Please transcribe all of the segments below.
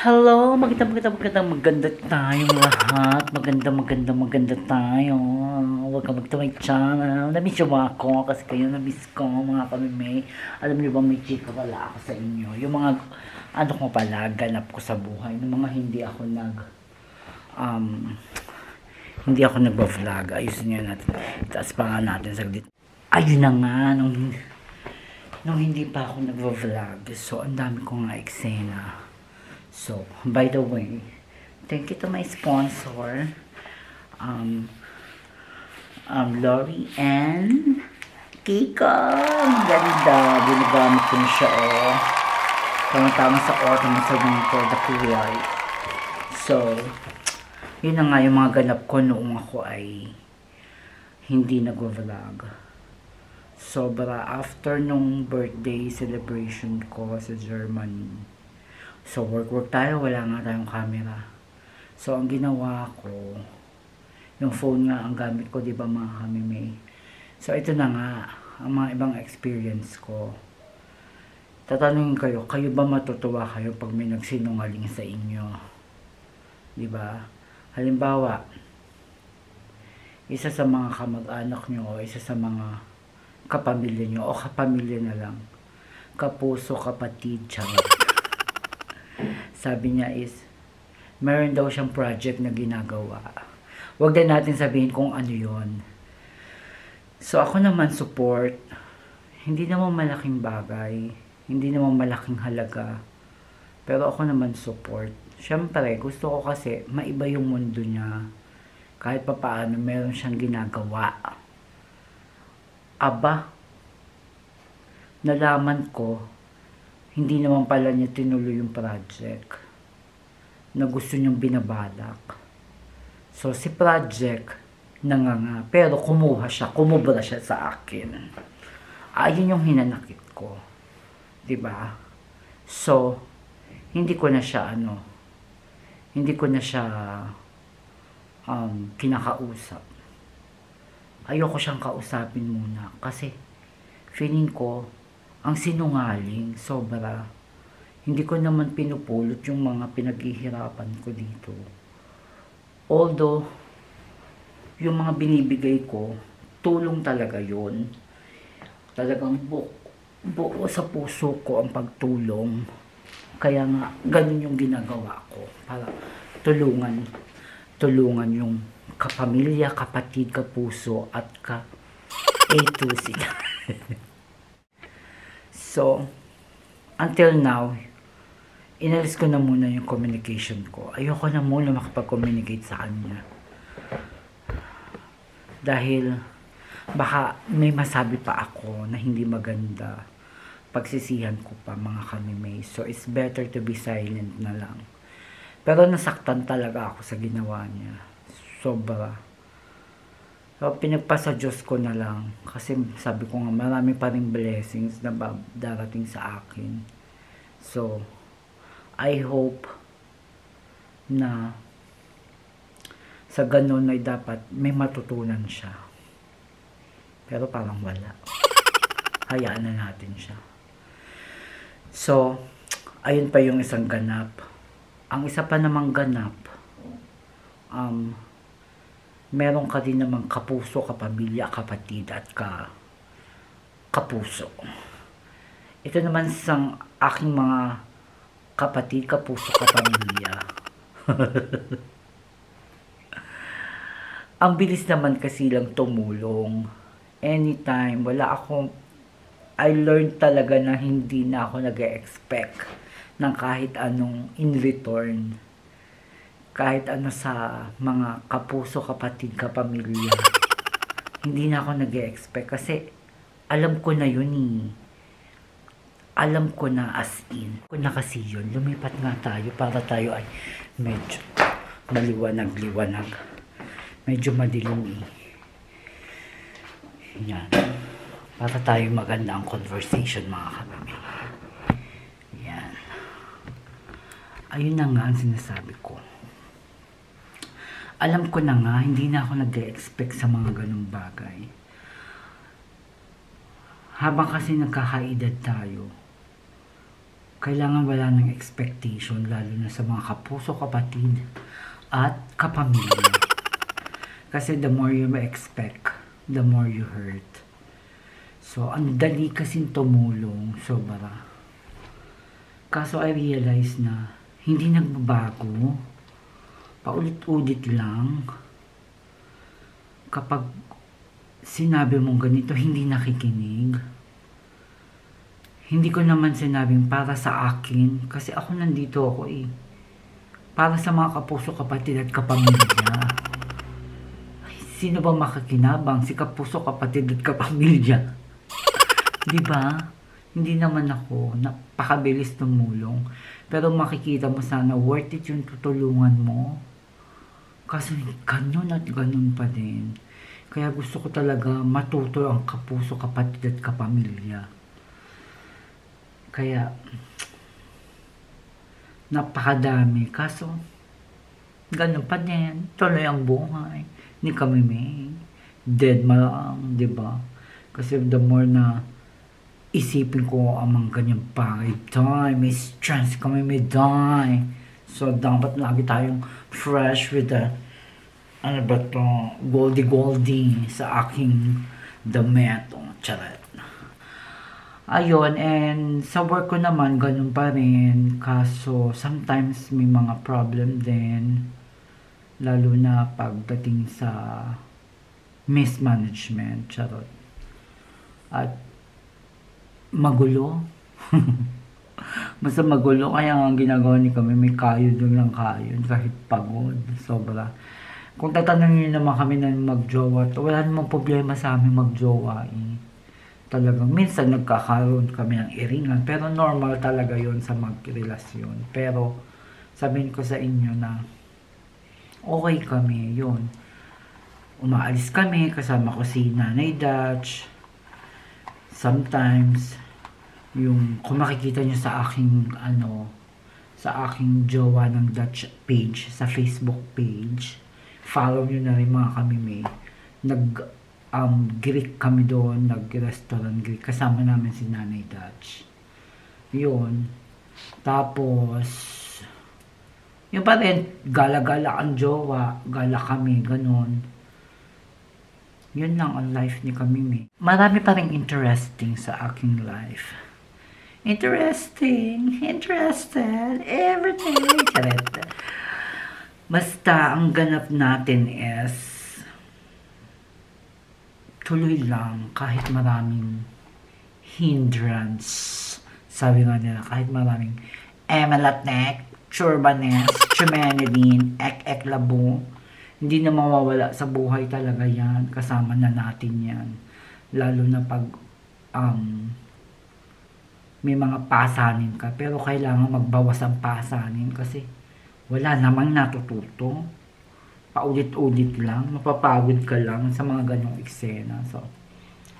Hello, maganda tayong lahat. Maganda tayo. Welcome back to my channel. Na-miss mo ako kasi kayo na-miss ko mga kamimay. Alam niyo ba may chika pala ako sa inyo. Yung mga ano ko pala, ganap ko sa buhay. Yung mga hindi ako nagba-vlog. Ayusin niyo natin. Itaas pa nga natin saglit. Ayun na nga, nung hindi pa ako nagba-vlog. So, ang dami ko nga eksena. So, by the way, thank you to my sponsor, Lori and Kiko. Ang ganda. Binagamit ko na siya, oh. Tama-tama sa autumn, sa winter, the kulay. So, yun na nga yung mga ganap ko noong ako ay hindi nag-vlog. Sobra after nung birthday celebration ko sa Germany. So, work tayo. Wala nga tayong camera. So, ang ginawa ko, yung phone nga ang gamit ko, di ba mga kamimay? So, ito na nga, ang mga ibang experience ko. Tatanungin kayo ba matutuwa kayo pag may nagsinungaling sa inyo? Di ba? Halimbawa, isa sa mga kamag-anak nyo, o isa sa mga kapamilya nyo, o kapamilya na lang, kapuso, kapatid, charot. Sabi niya is, meron daw siyang project na ginagawa. Huwag din natin sabihin kung ano yon. So, ako naman support. Hindi naman malaking bagay. Hindi naman malaking halaga. Pero ako naman support. Siyempre, gusto ko kasi maiba yung mundo niya. Kahit pa paano, meron siyang ginagawa. Aba, nalaman ko, hindi naman pala niya tinuloy yung project na gusto niyang binabalak. So, si project nanganga, pero kumubra siya sa akin. Ayun yung hinanakit ko. Diba? So, hindi ko na siya kinakausap. Ayoko siyang kausapin muna kasi feeling ko ang sinungaling, sobra. Hindi ko naman pinupulot yung mga pinaghihirapan ko dito. Although, yung mga binibigay ko, tulong talaga yun. Talagang buo sa puso ko ang pagtulong. Kaya nga, ganun yung ginagawa ko. Para tulungan yung kapamilya, kapatid, kapuso, at A to Z. So, until now, inalis ko na muna yung communication ko. Ayoko na muna makapag-communicate sa kanya. Dahil, baka may masabi pa ako na hindi maganda. Pagsisihan ko pa mga kamimay. So, it's better to be silent na lang. Pero nasaktan talaga ako sa ginawa niya. Sobra. So, pinagpasa Diyos ko na lang. Kasi sabi ko nga, marami pa rin blessings na darating sa akin. So, I hope na sa ganun ay dapat may matutunan siya. Pero parang wala. Hayaan na natin siya. So, ayun pa yung isang ganap. Ang isa pa namang ganap, meron ka din namang kapuso, kapamilya, kapatid, at kapuso. Ito naman sa aking mga kapatid, kapuso, kapamilya. Ang bilis naman kasi lang tumulong. Anytime, I learned talaga na hindi na ako nag-expect ng kahit anong in return. Kahit ano sa mga kapuso, kapatid, kapamilya. Hindi na ako nag-expect kasi alam ko na yun eh. Alam ko na as in. Kung na kasi yun, lumipat nga tayo para tayo ay medyo maliwanag. Medyo madilim eh. Yan. Para tayo maganda ang conversation mga kapamilya. Yan. Ayun na nga ang sinasabi ko. Alam ko na nga, hindi na ako nag-expect sa mga ganung bagay. Habang kasi nagkakaedad tayo, kailangan wala ng expectation, lalo na sa mga kapuso, kapatid, at kapamilya. Kasi the more you expect, the more you hurt. So, ang dali kasing tumulong, sobra. Kaso I realize na hindi nagbabago, paulit-ulit lang. Kapag sinabi mong ganito, hindi nakikinig. Hindi ko naman sinabing para sa akin, kasi ako nandito ako eh. Para sa mga kapuso, kapatid at kapamilya. Ay, sino ba makakinabang? Si kapuso, kapatid at kapamilya. Diba? Hindi naman ako napakabilis tumulong. Pero makikita mo sana worth it yung tutulungan mo. Kasi ganun at ganun pa din. Kaya gusto ko talaga matuto ang kapuso, kapatid at kapamilya. Kaya, napakadami. Kaso, ganun pa din. Tuloy ang buhay. Hindi kami may dead malang, diba? Kasi the more na isipin ko ang mga ganyang bagay, may stress kami, may die. So, dapat lagi tayong fresh with the, ano ba to, goldie sa aking damit. Charet. Ayun, and sa work ko naman, ganun pa rin. Kaso, sometimes may mga problem din. Lalo na pagdating sa mismanagement. Charot. At magulo. Basta magulo. Kaya ang ginagawa ni kami, may kayod lang kayod. Kahit pagod. Sobra. Kung tatanungin naman kami na magjowa, wala namang problema sa amin magjowa eh. Talagang minsan nagkakaroon kami ng iringan, pero normal talaga yon sa magrelasyon. Pero sabihin ko sa inyo na okay kami, yun. Umaalis kami, kasama ko si Nanay Dutch. Sometimes, yung kung makikita nyo sa aking sa aking jowa ng Dutch page, sa Facebook page, follow nyo na rin mga kami may Greek kami doon, nag-restaurant Greek. Kasama namin si Nanay Dutch. Yun. Tapos, yun pa rin, gala-gala ang jowa, gala kami, ganun. Yun lang ang life ni Kamimi. Marami pa rin interesting sa aking life. Interesting, interested, everything. Charet. Basta, ang ganap natin is tuloy lang kahit maraming hindrance. Sabi nga nila, kahit maraming emelatnek, churbanes, chumenelin, ek-ek-labo, hindi na mawawala sa buhay talaga yan. Kasama na natin yan. Lalo na pag may mga pasanin ka. Pero kailangan magbawas ang pasanin kasi wala namang natututo. Paulit-ulit lang, mapapagod ka lang sa mga ganyong eksena. So,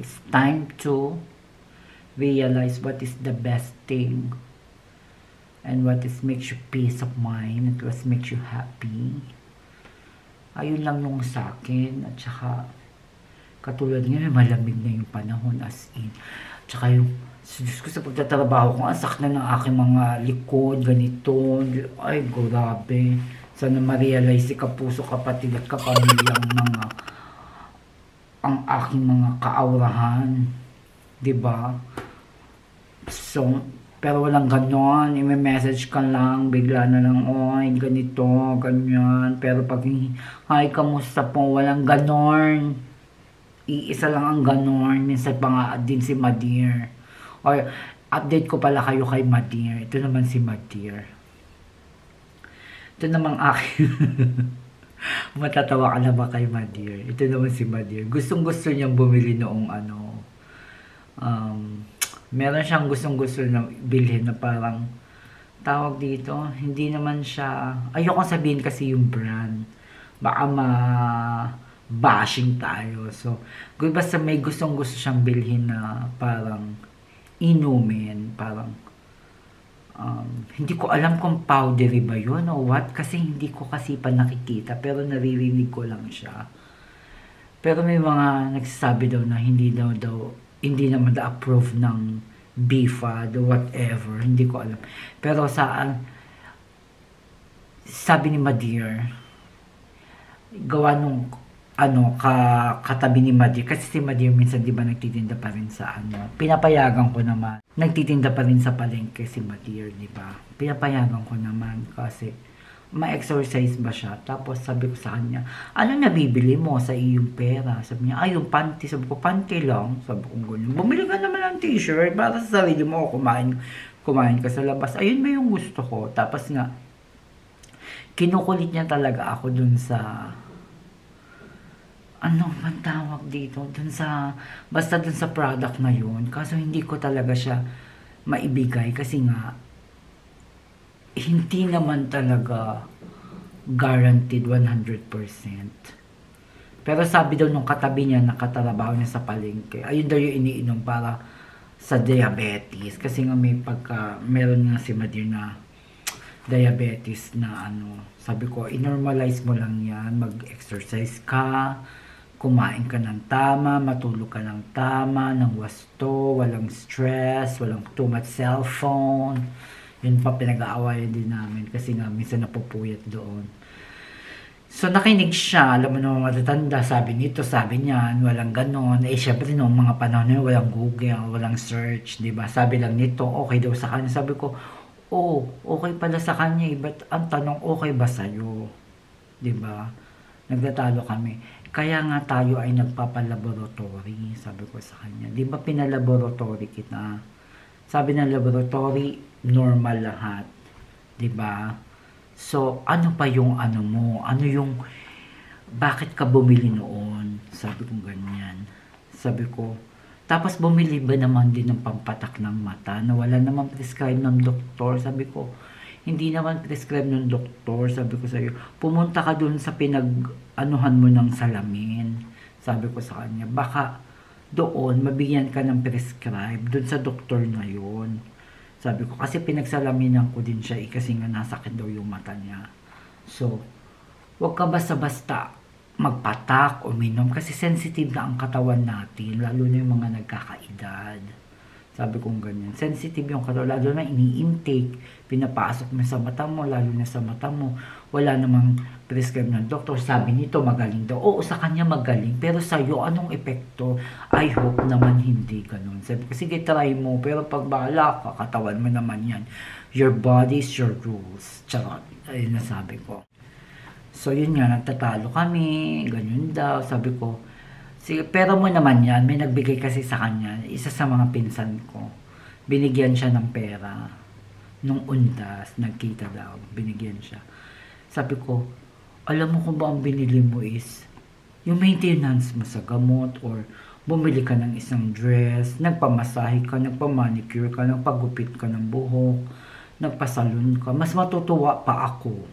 it's time to realize what is the best thing and what is makes you peace of mind and what makes you happy. Ayun lang yung sa akin. At saka, katulad ngayon, malamig na yung panahon as in. At saka yung, Diyos ko sa pagtatrabaho ko, ang sakit na ng aking mga likod, ganito. Ay, grabe. Sana ma-realize si kapuso, kapatid at kapamilya ang aking mga kaawrahan. Diba? So, pero walang ganon. I-message ka lang, bigla na lang, oy, ganito, ganyan. Pero pag, hi, kamusta po? Walang ganon. Iisa lang ang ganon. Minsan pa nga din si Madir. Or, update ko pala kayo kay Madir. Ito naman si Madir. Ito namang akin. Matatawa ka na ba kay Madir? Ito naman si Madir. Gustong-gusto niyang bumili noong meron siyang gustong-gusto na bilhin na parang tawag dito. Hindi naman siya, ayoko sabihin kasi yung brand. Baka bashing tayo. So, basta may gustong-gusto siyang bilhin na parang inumin, parang hindi ko alam kung powdery ba yun o what, kasi hindi ko kasi pa nakikita, pero naririnig ko lang siya. Pero may mga nagsasabi daw na hindi naman approve ng BFAD or whatever, hindi ko alam. Pero sabi ni Madir, gawa nung katabi ni Madir, kasi si Madir minsan di ba nagtitinda pa rin sa pinapayagan ko naman, nagtitinda pa rin sa palengke si Madir, di ba, pinapayagan ko naman kasi ma-exercise ba siya. Tapos sabi ko sa kanya, ano nabibili mo sa iyong pera? Sabi niya, yung panty. Sabi ko, panty lang. Sabi ko, ganyan. Bumili ka naman ng t-shirt para sa sarili mo. Kumain ka sa labas. Ayun ba yung gusto ko? Tapos nga, kinukulit niya talaga ako dun sa, ano man tawag dito? Basta dun sa product na yun. Kaso hindi ko talaga siya maibigay kasi nga, hindi naman talaga guaranteed 100%. Pero sabi daw nung katabi niya, nakatrabaho niya sa palengke, ayun daw yung iniinom para sa diabetes. Kasi nga meron nga si Madir na diabetes na sabi ko, i-normalize mo lang yan, mag-exercise ka, kumain ka ng tama, matulog ka ng tama, ng wasto, walang stress, walang too much cellphone. Yun pa pinag-aawayan din namin kasi nga minsan napupuyat doon. So nakinig siya, alam mo naman matatanda, sabi nito, sabi niyan, walang ganon. Syempre noong mga panahon na walang Google, walang search, di ba? Sabi lang nito, okay daw sa kanya. Sabi ko, okay pala sa kanya, but ang tanong, okay ba sa'yo? Di ba? Nagtatalo kami. Kaya nga tayo ay nagpapalaboratory, sabi ko sa kanya. Di ba pinalaboratory kita? Sabi ng laboratory, normal lahat. 'Di ba? So, ano pa yung mo? Ano yung, bakit ka bumili noon? Sabi ko ganyan. Sabi ko, tapos bumili ba naman din ng pampatak ng mata na wala naman prescribe ng doktor? Sabi ko, hindi naman prescribe ng doktor. Sabi ko sa'yo, pumunta ka dun sa pinag-anuhan mo ng salamin. Sabi ko sa kanya, baka doon, mabigyan ka ng prescribe doon sa doktor na yun. Sabi ko, kasi pinagsalaminan ko din siya kasi nga nasakit daw yung mata niya. So, wag ka basta-basta magpatak o minom kasi sensitive na ang katawan natin, lalo na yung mga nagkakaedad. Sabi kong ganyan. Sensitive yung katawan, lalo na ini-intake, pinapasok mo sa mata mo, lalo na sa mata mo. Wala namang prescribe ng doktor. Sabi nito, magaling daw. Oo, sa kanya magaling. Pero sa'yo, anong epekto? I hope naman hindi ganun. Sabi ko, sige, try mo. Pero pag bahala ka, katawan mo naman yan. Your body is your rules. Charot. Ayun na sabi ko. So, yun nga, nagtatalo kami. Ganyan daw. Sabi ko, sige, pero mo naman yan. May nagbigay kasi sa kanya. Isa sa mga pinsan ko. Binigyan siya ng pera. Nung undas, nagkita daw. Binigyan siya. Sabi ko, alam mo kung ba ang binili mo is yung maintenance mo sa gamot or bumili ka ng isang dress, nagpamasahe ka, nagpamanicure ka, nagpagupit ka ng buhok, nagpasalon ka. Mas matutuwa pa ako.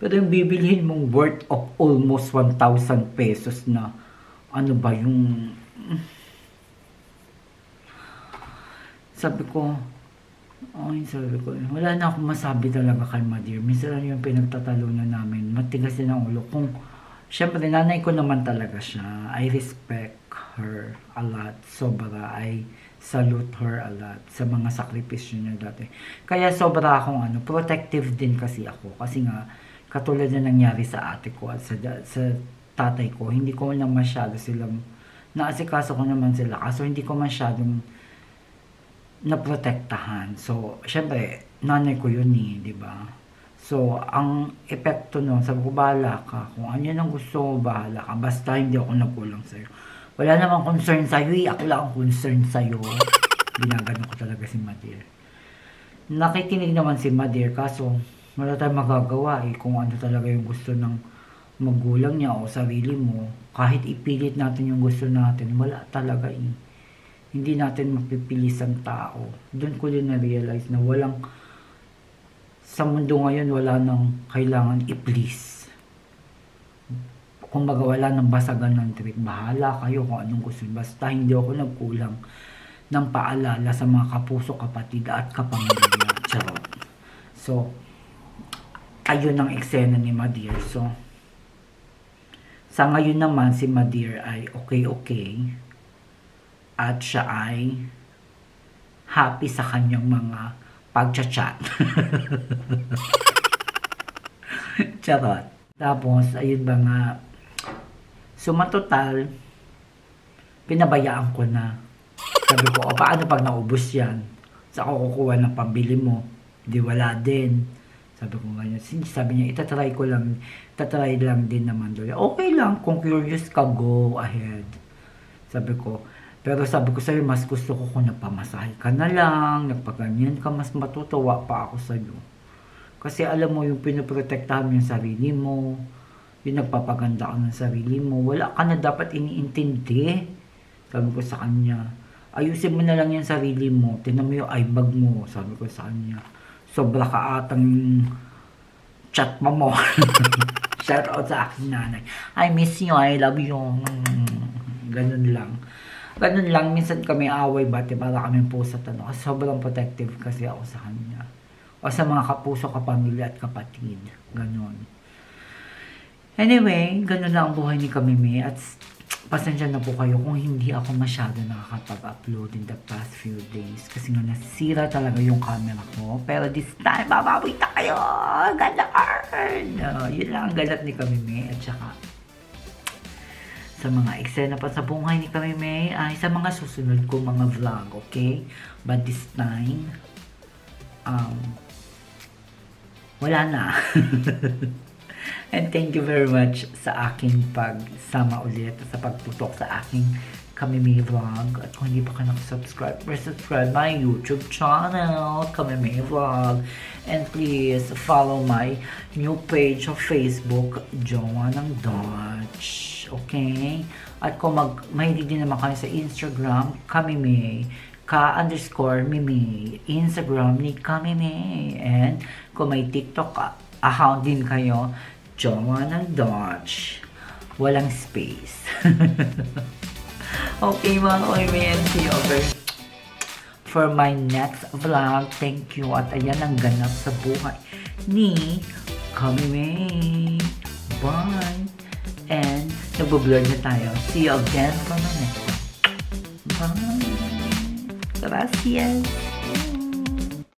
Pero yung bibilhin mong worth of almost 1,000 pesos na ano ba yung... Sabi ko, wala na akong masabi talaga kay Madir. Minsan yung pinagtatalunan namin, matigas din ang ulo. Kung, syempre, nanay ko naman talaga siya. I respect her a lot. Sobra. I salute her a lot sa mga sakripisyo niya dati. Kaya sobra akong protective din kasi ako. Kasi nga, katulad na nangyari sa ate ko at sa tatay ko, hindi ko na masyado silang, naasikaso ko naman sila. Kaso hindi ko masyadong naprotektahan. So, syempre, nanay ko yun di ba? So, ang epekto nun, sabi ko, bahala ka. Kung ano yun ang gusto mo, bahala ka. Basta hindi ako nagkulang sa'yo. Wala namang concern sa'yo, ako lang ang concern sa'yo. Ginagano ko talaga si Madir. Nakikinig naman si Madir, kaso, wala tayong magagawa kung ano talaga yung gusto ng magulang niya o sarili mo. Kahit ipilit natin yung gusto natin, wala talaga Hindi natin mapipilis ang tao. Doon ko din na-realize na sa mundo ngayon, wala nang kailangan i-please. Kumbaga, wala nang basagan ng trip. Bahala kayo kung anong gusto. Basta hindi ako nagkulang ng paalala sa mga kapuso, kapatid at kapamilya. Charot. So, ayun ang eksena ni Madir. So, sa ngayon naman, si Madir ay okay. At siya ay happy sa kanyang mga pagchat-chat. Charot. Tapos, ayun ba nga, sumatotal, pinabayaan ko na. Sabi ko, paano pag naubos yan? Saan ako kukuha ng pambili mo? Di wala din. Sabi ko ganyan. Sabi niya, itatry lang din naman doon. Okay lang, kung curious ka, go ahead. Sabi ko, pero sabi ko sa'yo, mas gusto ko kung nagpamasahe ka na lang, nagpaganyan ka, mas matutuwa pa ako sa'yo. Kasi alam mo, yung pinoprotektahan mo yung sarili mo, yung nagpapaganda ka ng sarili mo, wala ka na dapat iniintindi. Sabi ko sa kanya, ayusin mo na lang yung sarili mo, tinan mo yung eyebag mo, sabi ko sa kanya. Sobra ka atang chat mo. Shout out sa aking nanay. I miss you, I love you. Ganun lang. Ganun lang, minsan kami away bati para kami puso tanong. Kasi sobrang protective kasi ako sa kanya. O sa mga kapuso, kapamilya at kapatid. Ganun. Anyway, ganun lang ang buhay ni Kamime. At pasensya na po kayo kung hindi ako masyado nakakapag-upload in the past few days. Kasi nga nasira talaga yung camera ko. Pero this time, babawi na kayo! Ganon! Yun lang ang galat ni Kamime. At saka, sa mga eksena pa sa buhay ni Kamime ay sa mga susunod ko mga vlog, okay? But this time, wala na. And thank you very much sa aking pagsama ulit sa pagtutok sa aking Kamime Vlog. At kung hindi pa ka nakasubscribe, subscribe my YouTube channel, Kamime Vlog. And please follow my new page of Facebook, Jowa ng Dutch. Okay? At kung mahilig din naman kayo sa Instagram, Kamime, ka_mime, Instagram ni Kamime. And kung may TikTok account din kayo, Jowa ng Dutch. Walang space. Okay mga Kamime, see you over for my next vlog. Thank you. At ayan ang ganap sa buhay ni Kamime. Bye. And nagbo-vlog na tayo. See you again for my next one. Bye. Gracias.